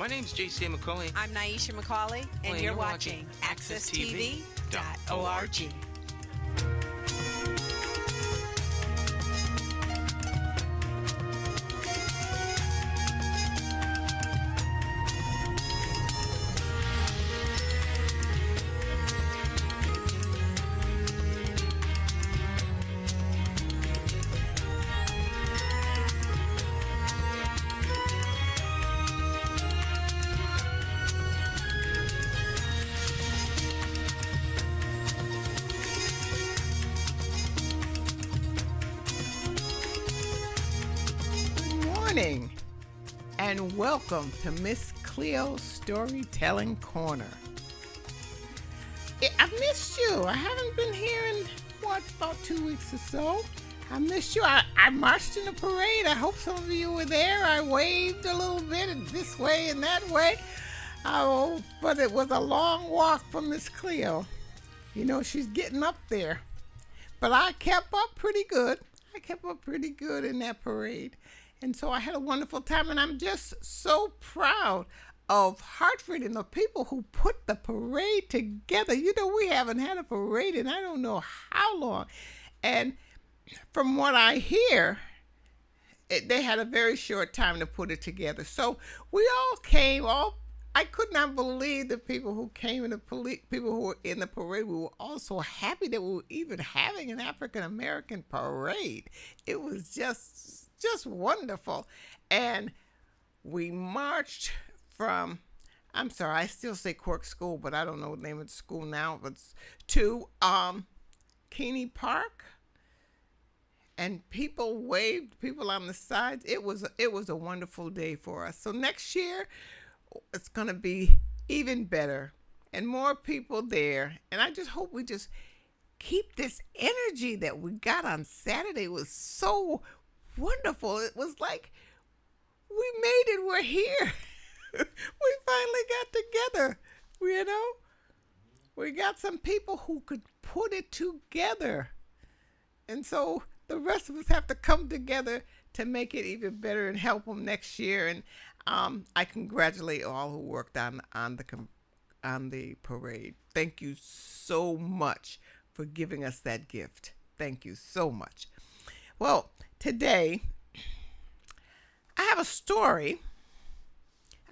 My name's JC McCauley. I'm Naisha McCauley, and you're watching AccessTV.org. Morning and welcome to Miss Cleo's Storytelling Corner. I missed you. I haven't been here in about 2 weeks or so. I missed you. I marched in a parade. I hope some of you were there. I waved a little bit this way and that way. Oh, but it was a long walk for Miss Cleo. You know, she's getting up there. But I kept up pretty good. In that parade. And so I had a wonderful time, and I'm just so proud of Hartford and the people who put the parade together. You know, we haven't had a parade in I don't know how long. And from what I hear, they had a very short time to put it together. So we all came, I could not believe the people who came, and the people who were in the parade. We were all so happy that we were even having an African-American parade. It was just wonderful. And we marched from, I still say Cork School, but I don't know the name of the school now. It's to Keeney Park, and people waved, people on the sides. It was a wonderful day for us. So next year, it's going to be even better and more people there. And I just hope we just keep this energy that we got on Saturday. It was so wonderful. It was like we made it. We're here. We finally got together. You know, we got some people who could put it together. And so the rest of us have to come together to make it even better and help them next year. And I congratulate all who worked on the parade. Thank you so much for giving us that gift. Thank you so much. Well, today I have a story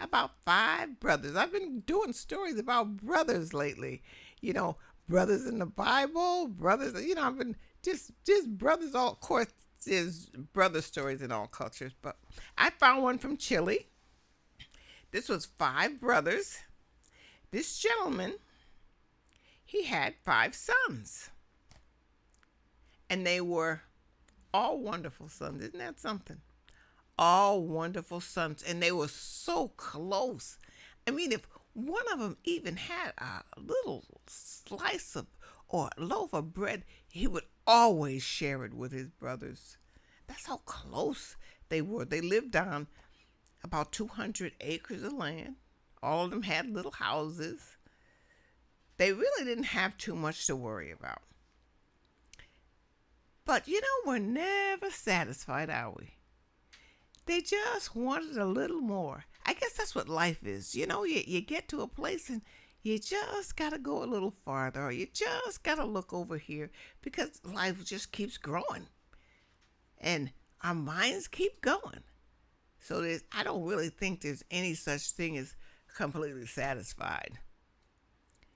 about 5 brothers. I've been doing stories about brothers lately. You know, brothers in the Bible, brothers, you know, I've been just brothers. All, of course, there's brother stories in all cultures, but I found one from Chile. This was 5 brothers. This gentleman, he had 5 sons. And they were all wonderful sons. Isn't that something? All wonderful sons. And they were so close. I mean, if one of them even had a little slice of or loaf of bread, he would always share it with his brothers. That's how close they were. They lived on about 200 acres of land. All of them had little houses. They really didn't have too much to worry about. But, you know, we're never satisfied, are we? They just wanted a little more. I guess that's what life is. You know, you get to a place and you just got to go a little farther, or you just got to look over here, because life just keeps growing. And our minds keep going. So I don't really think there's any such thing as completely satisfied.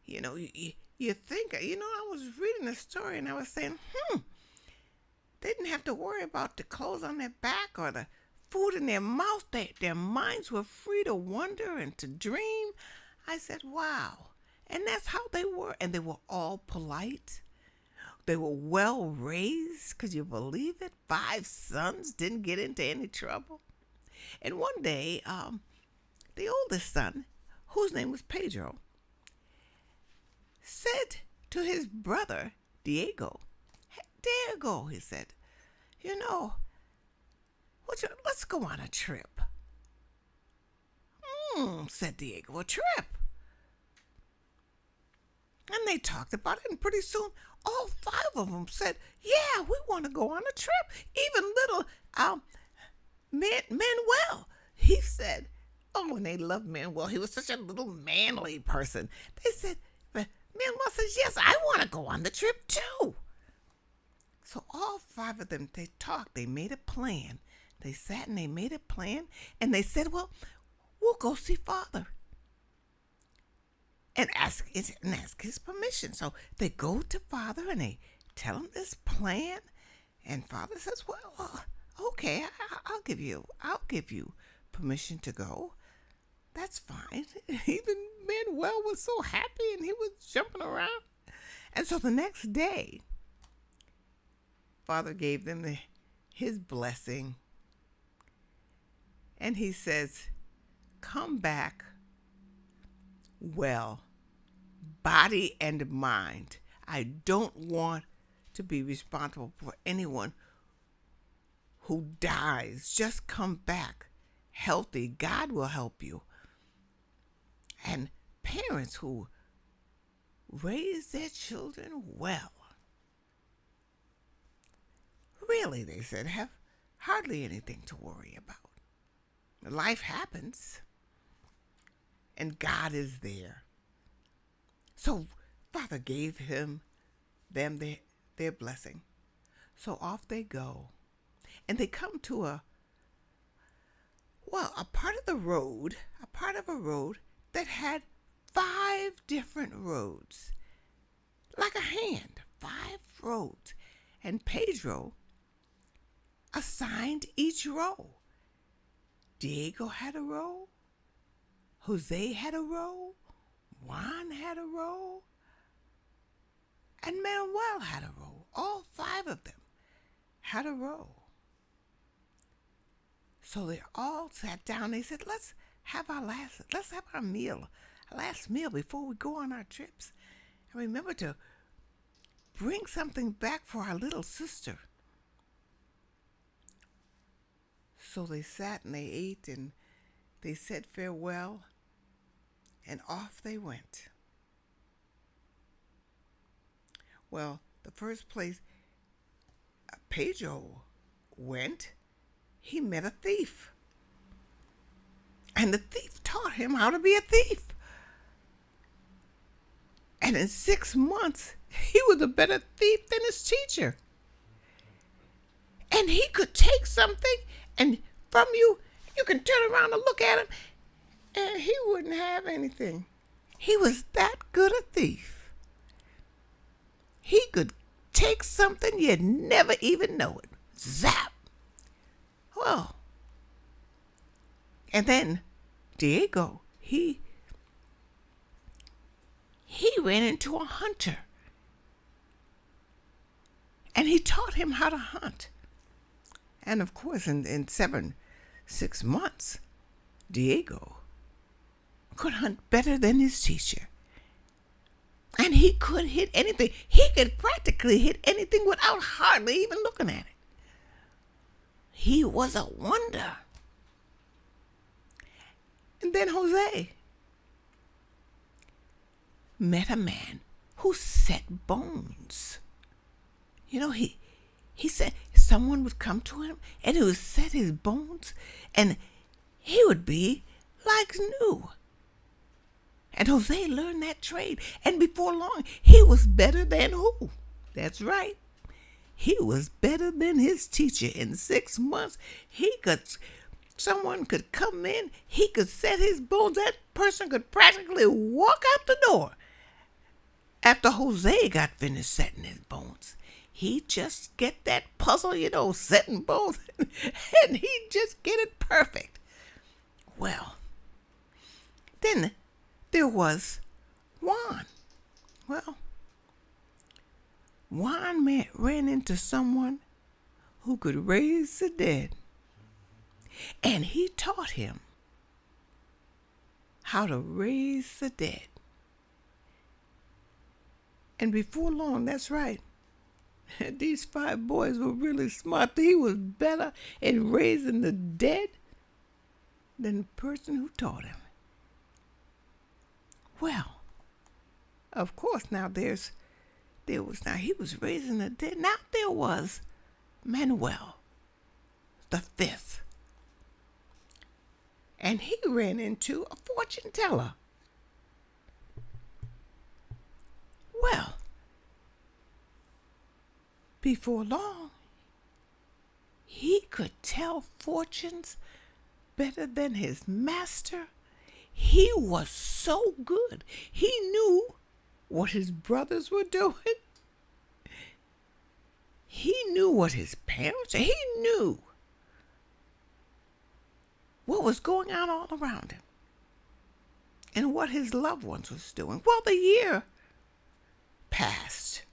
You know, you think, you know, I was reading a story and I was saying, they didn't have to worry about the clothes on their back or the food in their mouth. Their minds were free to wonder and to dream. I said, wow. And that's how they were. And they were all polite. They were well raised. Could you believe it? 5 sons didn't get into any trouble. And one day, the oldest son, whose name was Pedro, said to his brother, Diego, "Hey, Diego," he said, "you know, let's go on a trip." Said Diego, "a trip?" And they talked about it, and pretty soon, all 5 of them said, "Yeah, we want to go on a trip." Even little Manuel, he said, Oh, and they loved Manuel. He was such a little manly person. They said, Manuel says, yes, I want to go on the trip too. So all five of them, they talked. They made a plan. They sat and they made a plan. And they said, well, we'll go see Father. And ask his permission. So they go to Father and they tell him this plan. And Father says, well, okay, I'll give you permission to go. That's fine. Even Manuel was so happy and he was jumping around. And so the next day, Father gave them his blessing. And he says, come back well, body and mind. I don't want to be responsible for anyone who dies. Just come back healthy. God will help you. And parents who raise their children well, really, they said, have hardly anything to worry about. Life happens, and God is there. So Father gave them their blessing. So off they go, and they come to a part of a road that had 5 different roads, like a hand, 5 roads, and Pedro assigned each row. Diego had a row, Jose had a row, Juan had a row, and Manuel had a row. All 5 of them had a row. So they all sat down. They said, let's have our last meal before we go on our trips. And remember to bring something back for our little sister. So they sat and they ate and they said farewell, and off they went. Well, the first place Pedro went, he met a thief. And the thief taught him how to be a thief. And in 6 months, he was a better thief than his teacher. And he could take something and from you can turn around and look at him, and he wouldn't have anything. He was that good a thief. He could take something you'd never even know it. Zap. Well, and then Diego, he ran into a hunter. And he taught him how to hunt. And of course, in 6 months, Diego could hunt better than his teacher. And he could hit anything. He could practically hit anything without hardly even looking at it. He was a wonder. And then Jose met a man who set bones. You know, he said someone would come to him and he would set his bones and he would be like new. And Jose learned that trade. And before long, he was better than who? That's right. He was better than his teacher. In 6 months, someone could come in, he could set his bones. That person could practically walk out the door. After Jose got finished setting his bones, he'd just get that puzzle, setting bones, and he'd just get it perfect. Well, then there was Juan. Well, Juan ran into someone who could raise the dead. And he taught him how to raise the dead. And before long, that's right, these 5 boys were really smart. He was better in raising the dead than the person who taught him. Well, of course, now he was raising the dead. Now there was Manuel the 5th. and he ran into a fortune teller. Well, before long, he could tell fortunes better than his master. He was so good. He knew what his brothers were doing. He knew what his parents, he knew what was going on all around him and what his loved ones was doing. Well, the year passed,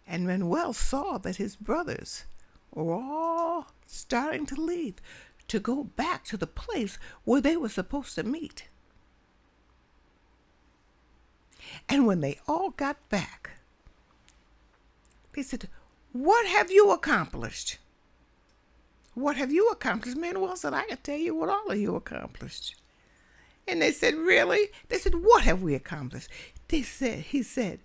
and Manuel saw that his brothers were all starting to leave to go back to the place where they were supposed to meet. And when they all got back, they said, "What have you accomplished?" "What have you accomplished?" Manuel said, "I can tell you what all of you accomplished." And they said, "Really?" They said, "What have we accomplished?" He said,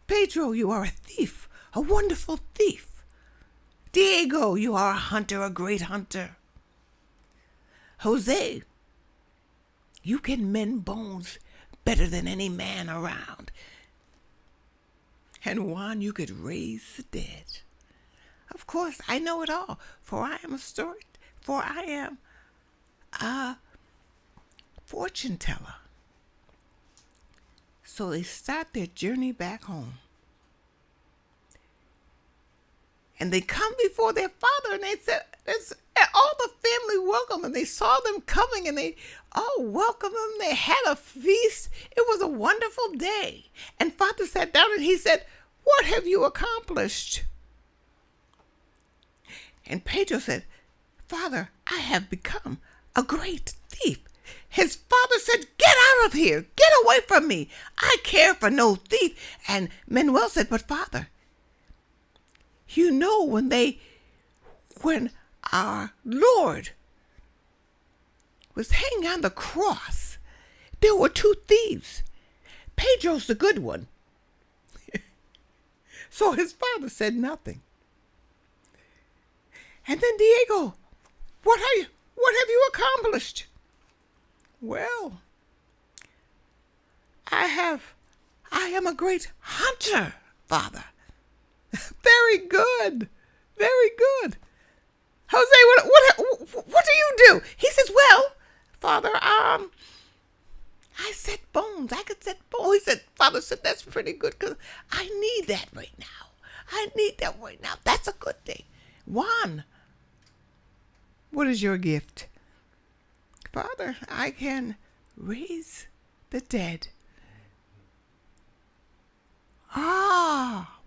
"Pedro, you are a thief, a wonderful thief. Diego, you are a hunter, a great hunter. Jose, you can mend bones better than any man around. And Juan, you could raise the dead. Of course, I know it all, for I am a fortune teller." So they start their journey back home. And they come before their father, and they said, all the family welcomed them. They saw them coming, and they all welcomed them. They had a feast. It was a wonderful day. And father sat down, and he said, "What have you accomplished?" And Pedro said, "Father, I have become a great thief." His father said, "Get out of here. Get away from me. I care for no thief." And Manuel said, "But father, you know when our Lord was hanging on the cross, there were two thieves. Pedro's the good one." So his father said nothing. And then Diego, what have you accomplished?" "Well, I am a great hunter, father." "Very good, very good. Jose, what do you do?" He says, "Well, father, I set bones. I could set bones." He said, father said, "That's pretty good, because I need that right now. I need that right now. That's a good thing." "Juan, what is your gift?" "Father, I can raise the dead." "Ah,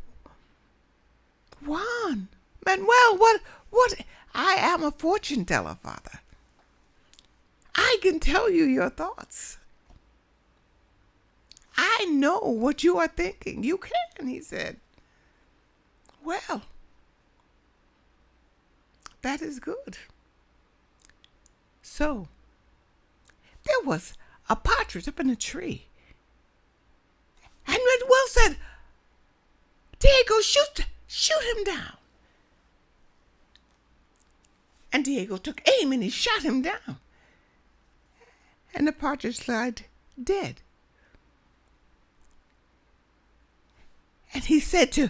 Juan, Manuel, what? "I am a fortune teller, father. I can tell you your thoughts. I know what you are thinking." "You can," he said. "Well, that is good." So there was a partridge up in a tree. And Manuel said, "Diego, shoot him down." And Diego took aim and he shot him down. And the partridge lied dead. And he said to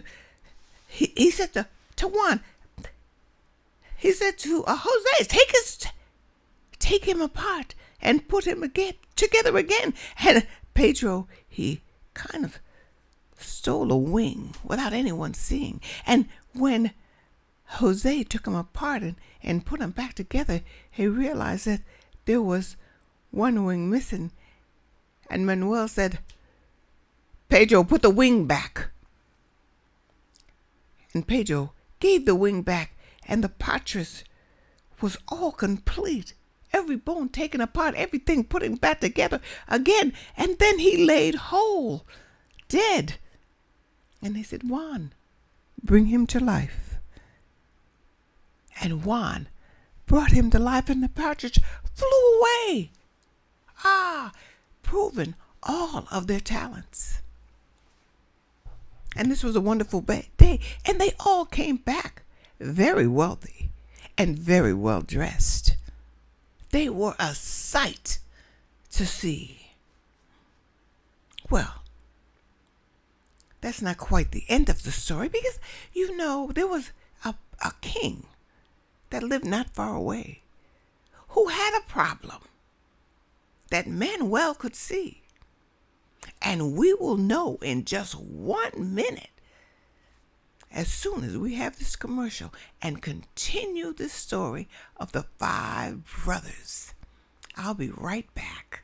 Juan, he said to Jose, take him apart and put him together again. And Pedro, he kind of stole a wing without anyone seeing. And when Jose took him apart and put him back together, he realized that there was one wing missing. And Manuel said, "Pedro, put the wing back." And Pedro gave the wing back, and the partridge was all complete. Every bone taken apart, everything putting back together again. And then he laid whole, dead. And they said, "Juan, bring him to life." And Juan brought him to life, and the partridge flew away. Proving all of their talents. And this was a wonderful day. And they all came back very wealthy and very well dressed. They were a sight to see. Well, that's not quite the end of the story, because, there was a king that lived not far away who had a problem that Manuel could see. And we will know in just 1 minute, as soon as we have this commercial and continue this story of the 5 brothers. I'll be right back.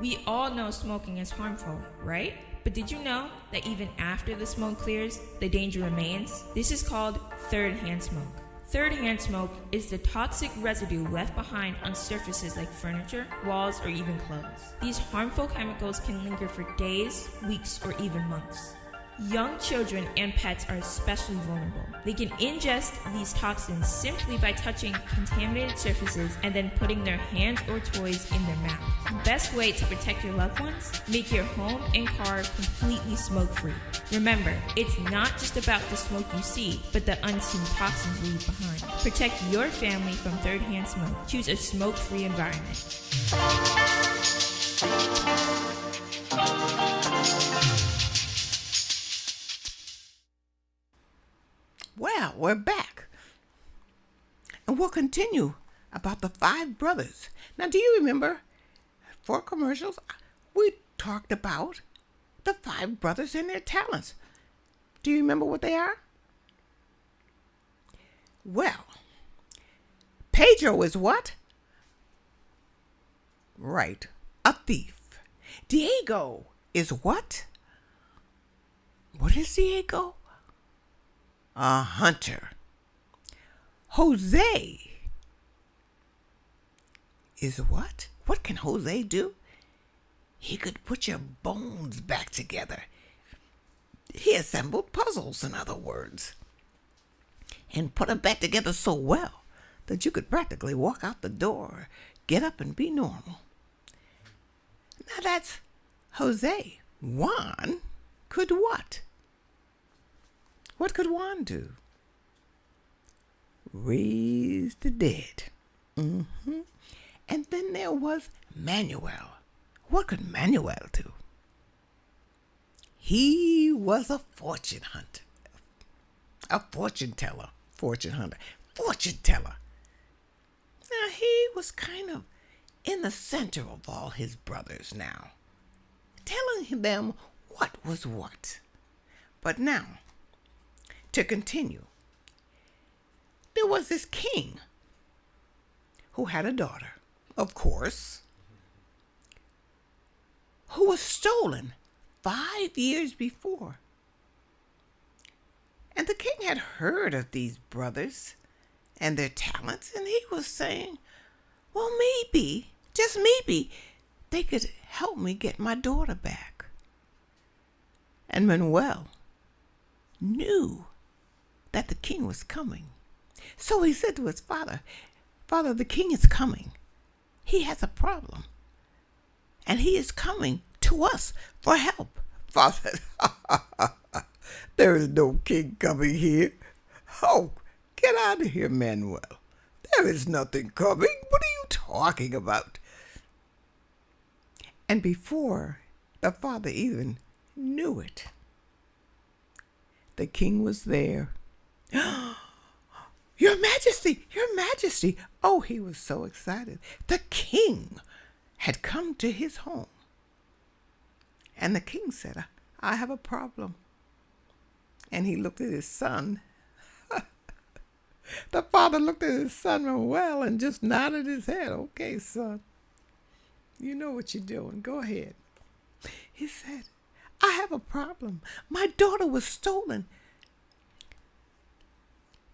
We all know smoking is harmful, right? But did you know that even after the smoke clears, the danger remains? This is called third-hand smoke. Third-hand smoke is the toxic residue left behind on surfaces like furniture, walls, or even clothes. These harmful chemicals can linger for days, weeks, or even months. Young children and pets are especially vulnerable. They can ingest these toxins simply by touching contaminated surfaces and then putting their hands or toys in their mouth. The best way to protect your loved ones? Make your home and car completely smoke-free. Remember, it's not just about the smoke you see, but the unseen toxins you leave behind. Protect your family from third-hand smoke. Choose a smoke-free environment. Well, we're back. And we'll continue about the 5 brothers. Now, do you remember, for commercials, we talked about the 5 brothers and their talents. Do you remember what they are? Well, Pedro is what? Right, a thief. Diego is what? What is Diego? A hunter. Jose is what? What can Jose do? He could put your bones back together. He assembled puzzles, in other words, and put them back together so well that you could practically walk out the door, get up, and be normal. Now that's Jose. Juan could what? What could Juan do? Raise the dead. And then there was Manuel. What could Manuel do? He was a fortune hunter. A fortune teller. Fortune hunter. Fortune teller. Now, he was kind of in the center of all his brothers now, telling them what was what. But now, to continue, there was this king who had a daughter, of course, who was stolen 5 years before. And the king had heard of these brothers and their talents, and he was saying, well, maybe, just maybe, they could help me get my daughter back. And Manuel knew that the king was coming. So he said to his father, Father, the king is coming. He has a problem. And he is coming to us for help. Father, there is no king coming here. Oh, get out of here, Manuel. There is nothing coming. What are you talking about? And before the father even knew it, the king was there. Your Majesty, Your Majesty. Oh, he was so excited. The king had come to his home. And the king said, I have a problem. And he looked at his son. The father looked at his son well and just nodded his head. Okay, son, you know what you're doing. Go ahead. He said, I have a problem. My daughter was stolen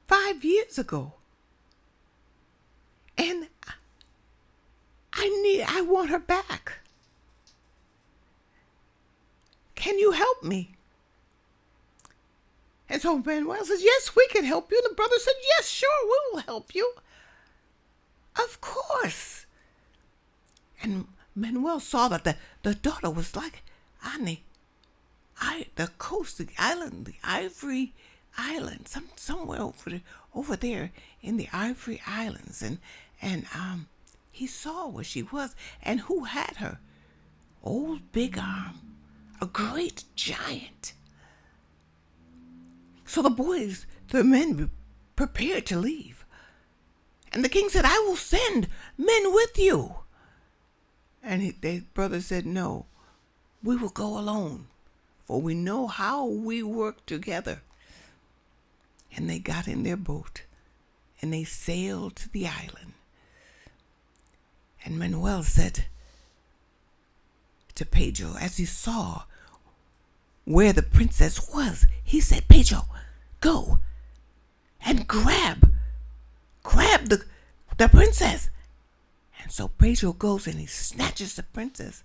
5 years ago. And I want her back. Can you help me? And so Manuel says, yes, we can help you. And the brother said, yes, sure, we will help you. Of course. And Manuel saw that the daughter was like on the coast, the island, the ivory island, somewhere over there in the Ivory Islands, and he saw where she was and who had her. Old Big Arm, a great giant. So the men prepared to leave. And the king said, I will send men with you. And their brother said, no, we will go alone, for we know how we work together. And they got in their boat, and they sailed to the island. And Manuel said to Pedro, as he saw where the princess was, he said, Pedro, go and grab the princess. And so Pedro goes and he snatches the princess.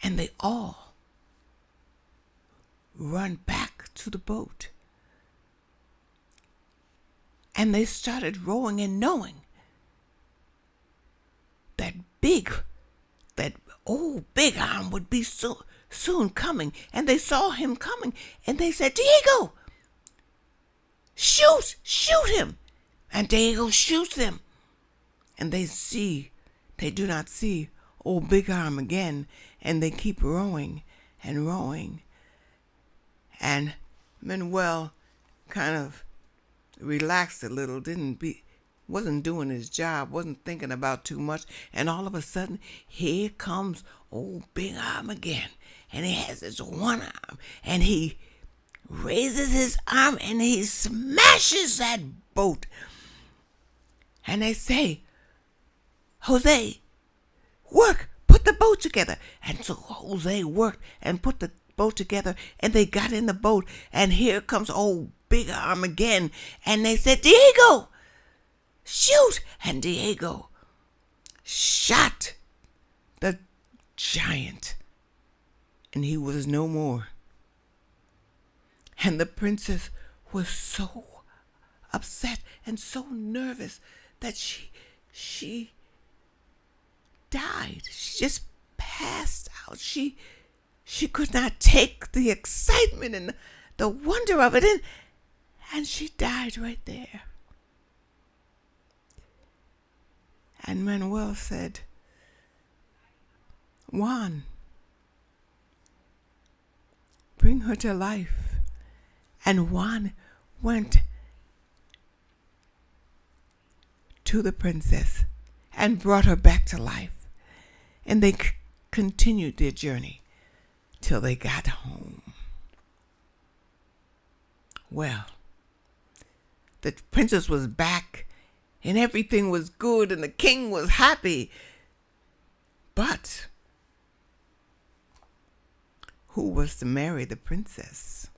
And they all run back to the boat. And they started rowing and knowing that old Big Arm would be soon coming. And they saw him coming and they said, Diego, shoot him. And Diego shoots him. And they do not see old Big Arm again. And they keep rowing and rowing. And Manuel kind of relaxed a little, wasn't doing his job, wasn't thinking about too much. And all of a sudden, here comes old Big Arm again. And he has his one arm. And he raises his arm and he smashes that boat. And they say, Jose, work, put the boat together. And so Jose worked and put the boat together, and they got in the boat, and here comes old Big Arm again. And they said, Diego, shoot. And Diego shot the giant, and he was no more. And the princess was so upset and so nervous that she died. She just passed out. She could not take the excitement and the wonder of it, and she died right there. And Manuel said, Juan, bring her to life. And Juan went to the princess and brought her back to life. And they continued their journey till they got home. Well, the princess was back and everything was good and the king was happy. But who was to marry the princess?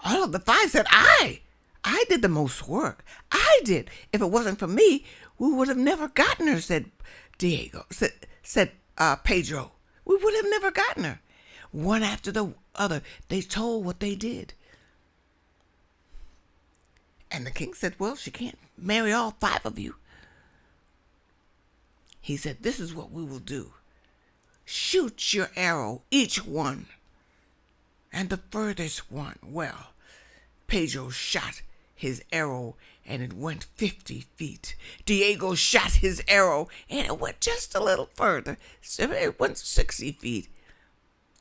All of the five said, I did the most work. I did. If it wasn't for me, we would have never gotten her, said Diego, said Pedro. We would have never gotten her. One after the other, they told what they did. And the king said, well, she can't marry all five of you. He said, this is what we will do. Shoot your arrow, each one. And the furthest one, well, Pedro shot his arrow and it went 50 feet. Diego shot his arrow and it went just a little further. So it went 60 feet.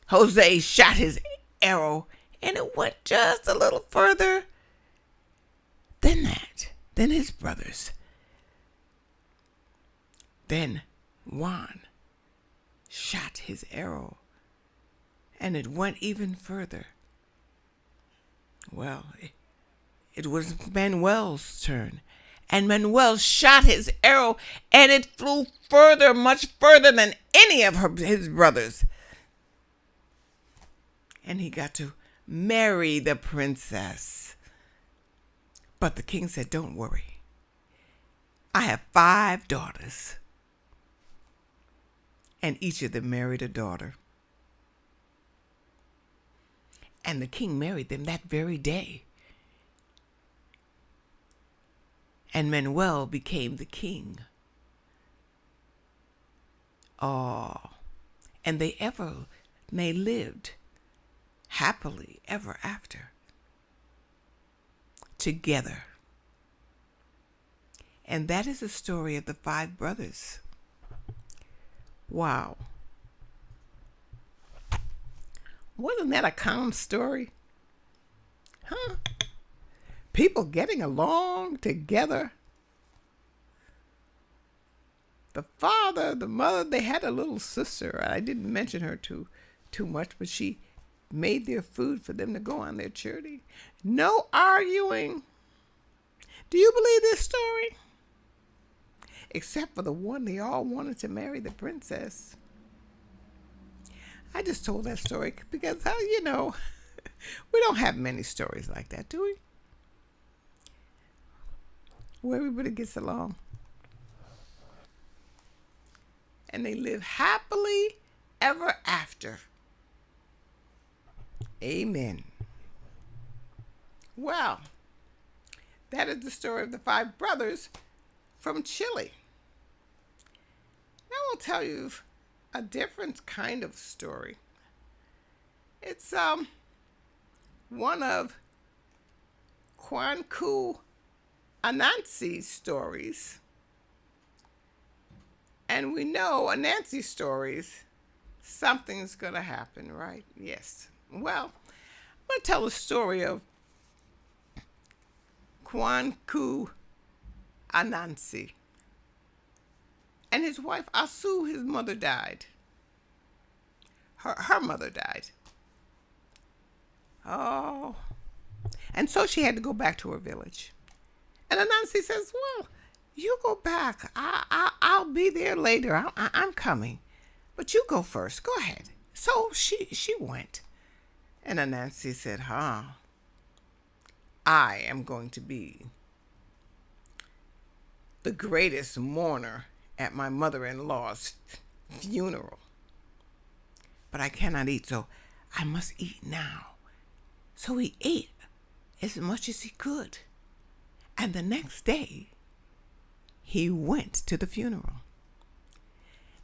Jose shot his arrow and it went just a little further than that, than his brothers. Then Juan shot his arrow and it went even further. Well, it was Manuel's turn. And Manuel shot his arrow and it flew further, much further than any of his brothers. And he got to marry the princess. But the king said, don't worry. I have 5 daughters. And each of them married a daughter. And the king married them that very day. And Manuel became the king. Oh, and they lived happily ever after. Together. And that is the story of the 5 brothers. Wow. Wasn't that a calm story? Huh? People getting along together. The father, the mother, they had a little sister. I didn't mention her too much, but she made their food for them to go on their journey. No arguing. Do you believe this story? Except for the one, they all wanted to marry the princess. I just told that story because, we don't have many stories like that, do we? Where everybody gets along. And they live happily ever after. Amen. Well, that is the story of the 5 brothers from Chile. Now I'll tell you a different kind of story. It's one of Kwaku Anansi's stories. And we know Anansi stories, something's going to happen, right? Yes. Well, I'm going to tell the story of Kwaku Anansi. And his wife, Asu, his mother died. Her mother died. Oh. And so she had to go back to her village. And Anansi says, well, you go back. I'll be there later. I'm coming. But you go first. Go ahead. So she went. And Anansi said, I am going to be the greatest mourner at my mother-in-law's funeral. But I cannot eat, so I must eat now. So he ate as much as he could. And the next day, he went to the funeral.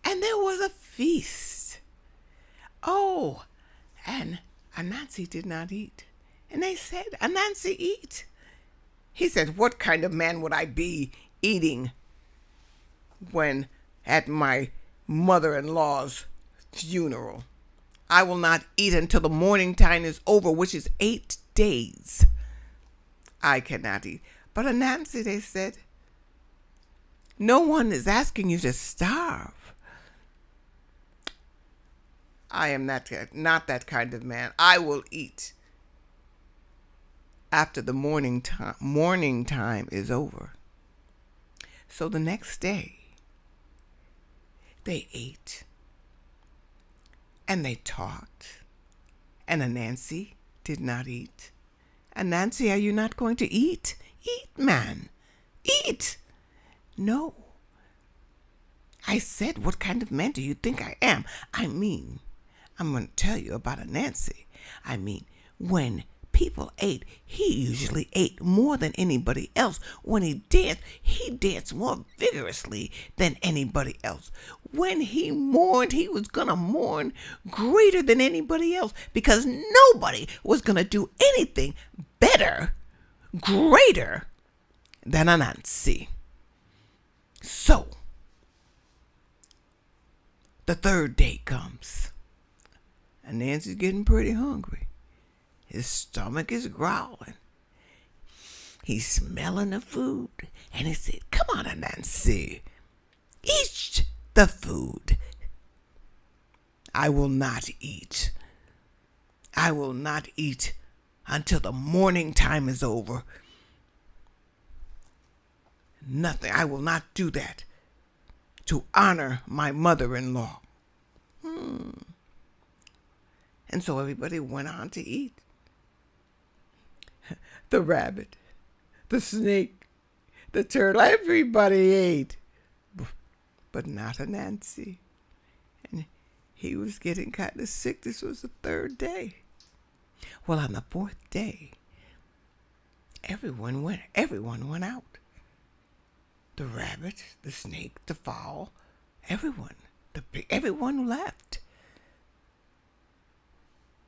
And there was a feast. Oh, and Anansi did not eat. And they said, Anansi, eat. He said, what kind of man would I be eating when at my mother-in-law's funeral? I will not eat until the mourning time is over, which is 8 days. I cannot eat. But Anansi, they said, no one is asking you to starve. I am not that kind of man. I will eat after the mourning time is over. So the next day, they ate. And they talked. And Anansi did not eat. Anansi, are you not going to eat? Eat, man. Eat. No. I said, what kind of man do you think I am? I'm going to tell you about Anansi. When people ate, he usually ate more than anybody else. When he danced more vigorously than anybody else. When he mourned, he was going to mourn greater than anybody else because nobody was going to do anything better, greater than Anansi. So, the 3rd day comes. Anansi's getting pretty hungry. His stomach is growling. He's smelling the food. And he said, come on, Anansi. Eat the food. I will not eat. I will not eat until the mourning time is over. Nothing. I will not do that to honor my mother-in-law. And so everybody went on to eat. The rabbit, the snake, the turtle, everybody ate. But not Anansi. And he was getting kind of sick. This was the 3rd day. Well, on the 4th day, everyone went out. The rabbit, the snake, the fowl, everyone left.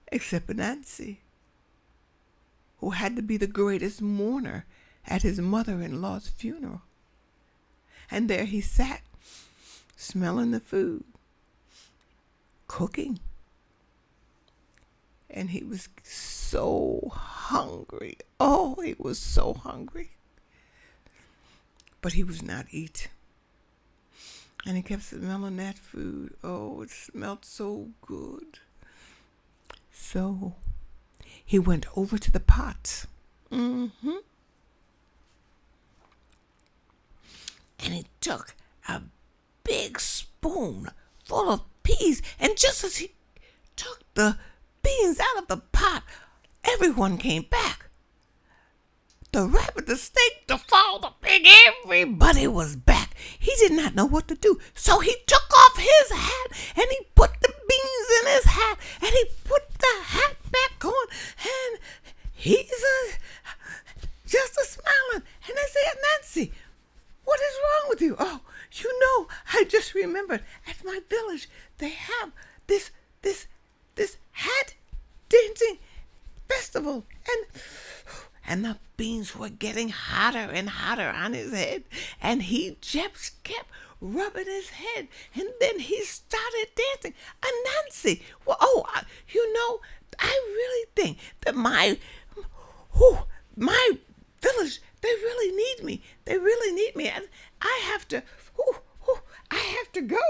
except for Nancy, who had to be the greatest mourner at his mother-in-law's funeral. And there he sat, smelling the food, cooking. And he was so hungry. Oh, he was so hungry. But he was not eating. And he kept smelling that food. Oh, it smelled so good. So he went over to the pot. And he took a big spoon full of peas. And just as he took the beans out of the pot, everyone came back. The rabbit, the snake, the fowl, the pig, everybody was back. He did not know what to do. So he took off his hat and he put the beans in his hat and he put the hat back on, and he's just a smiling. And I said, Nancy, what is wrong with you? Oh, you know, I just remembered at my village they have this hat dancing festival, and the beans were getting hotter and hotter on his head, and he just kept rubbing his head, and then he started dancing. And Nancy, well, you know, I really think that my village, they really need me. They really need me, and I have to go.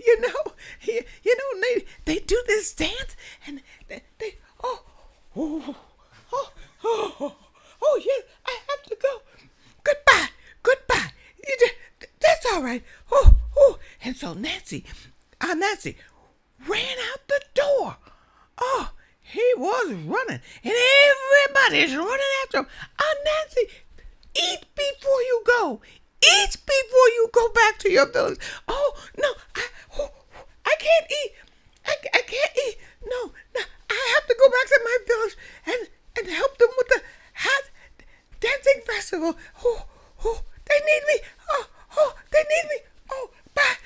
You know, they do this dance, and they yes, I have to go. Goodbye. That's all right. And so Nancy ran out the door. Oh, he was running, and everybody's running after him. Nancy, eat before you go. Eat before you go back to your village. Oh, no, I can't eat. I can't eat. No, I have to go back to my village and help them with the hat dancing festival. They need me. They need me. Bye.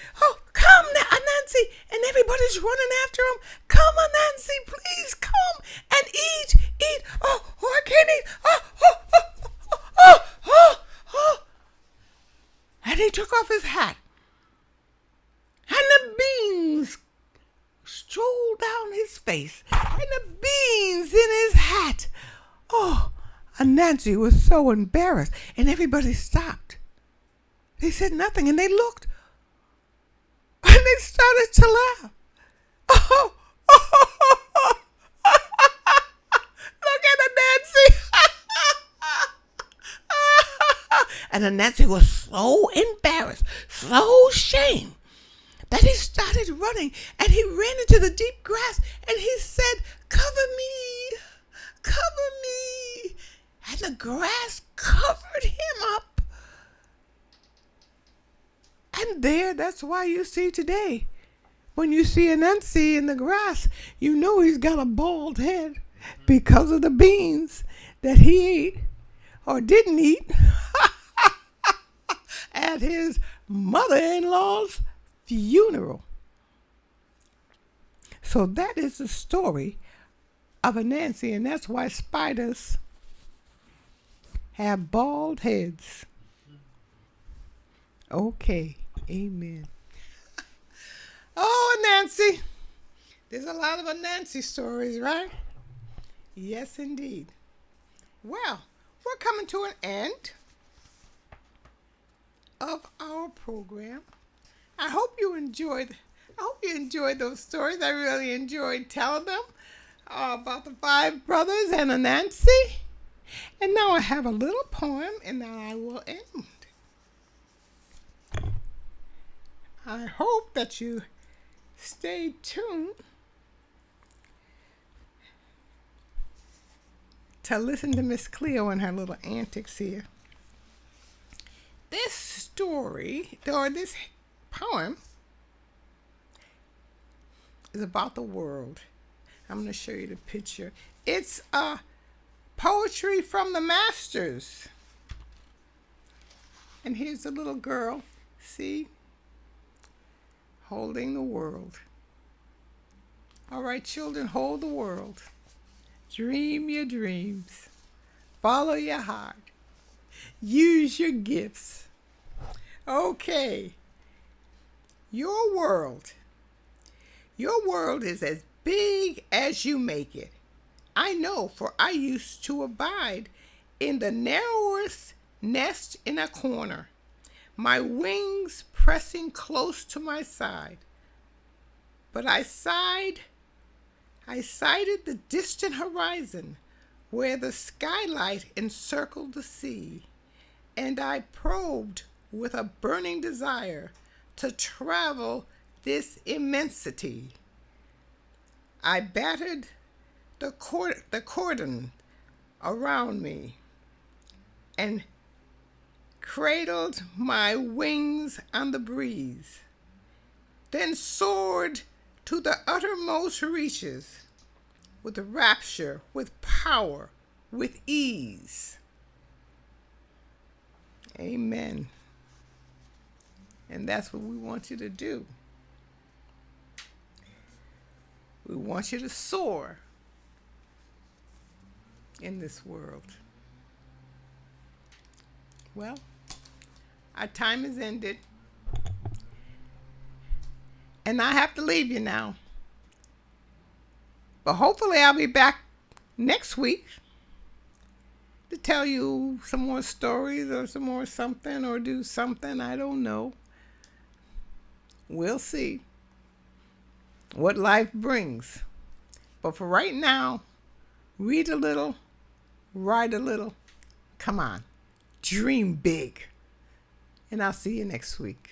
Come now, Nancy. And everybody's running after him. Come on, Nancy, please come and eat. I can't eat. And he took off his hat. And the beans strolled down his face. And the beans in his hat. And Nancy was so embarrassed. And everybody stopped. They said nothing, and they looked. And they started to laugh. Look at the Nancy. And the Nancy was so embarrassed, so ashamed, that he started running, and he ran into the deep grass, and he said, cover me. And the grass covered him up. And that's why you see today, when you see a Nancy in the grass, you know he's got a bald head because of the beans that he ate or didn't eat at his mother-in-law's funeral. So that is the story of a Nancy, and that's why spiders have bald heads. Okay, amen. Nancy. There's a lot of Nancy stories, right? Yes, indeed. Well, we're coming to an end of our program. I hope you enjoyed those stories. I really enjoyed telling them about the 5 brothers and a Nancy. And now I have a little poem, and then I will end. I hope that you stay tuned to listen to Miss Cleo and her little antics here. This story, or this poem, is about the world. I'm going to show you the picture. It's poetry from the masters. And here's the little girl, see, holding the world. All right, children, hold the world. Dream your dreams. Follow your heart. Use your gifts. Okay. Your world is as big as you make it. I know, for I used to abide in the narrowest nest in a corner, my wings pressing close to my side. But I sighted the distant horizon where the skylight encircled the sea, and I probed with a burning desire to travel this immensity. I battered the cordon around me and cradled my wings on the breeze, then soared to the uttermost reaches with rapture, with power, with ease. Amen. And that's what we want you to do. We want you to soar in this world. Well, our time is ended. And I have to leave you now. But hopefully I'll be back next week to tell you some more stories or some more something or do something. I don't know. We'll see what life brings. But for right now, read a little, write a little. Come on, dream big. And I'll see you next week.